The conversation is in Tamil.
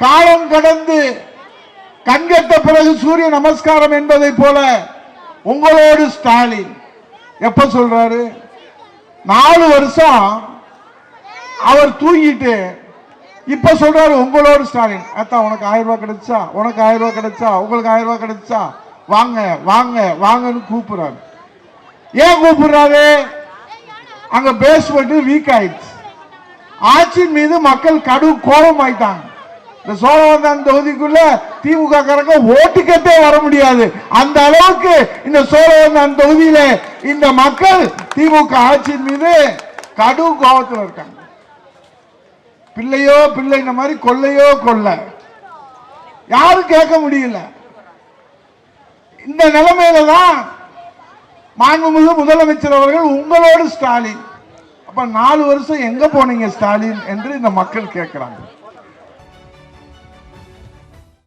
காலம் கடந்து கண்கட்ட பிறகு சூரிய நமஸ்காரம் என்பதை போல உங்களோடு ஸ்டாலின் எப்ப சொல்றாரு? 4 வருஷம் அவர் தூங்கிட்டு இப்ப சொல்றாரு உங்களோடு ஸ்டாலின். அத்தா உனக்கு 1000 ரூபாய் கிடைச்சா, உனக்கு 1000 ரூபாய் கிடைச்சா, உங்களுக்கு 1000 ரூபாய் கிடைச்சா, வாங்க வாங்க வாங்கன்னு கூப்பிடுறாரு. ஏன் கூப்பிடுறாரு? அங்க பேஸ்மெண்ட் வீக் ஆயிடுச்சு. ஆட்சியின் மீது மக்கள் கடும் கோபம் ஆயிட்டாங்க. இந்த சோழவந்தான் தொகுதிக்குள்ள திமுக காரங்க ஓட்டுக்கட்டே வர முடியாது. அந்த அளவுக்கு இந்த சோழவந்தான் தொகுதியில இந்த மக்கள் திமுக ஆட்சியின் மீது கடும் கோபத்தில் இருக்காங்க. பிள்ளையோ பிள்ளை மாதிரி கொள்ளையோ கொள்ளை யாரும் கேட்க முடியல. இந்த நிலைமையில தான் மாண்புமிகு முதலமைச்சர் அவர்கள் உங்களோடு ஸ்டாலின். அப்ப 4 வருஷம் எங்க போனீங்க ஸ்டாலின் என்று இந்த மக்கள் கேட்கிறாங்க.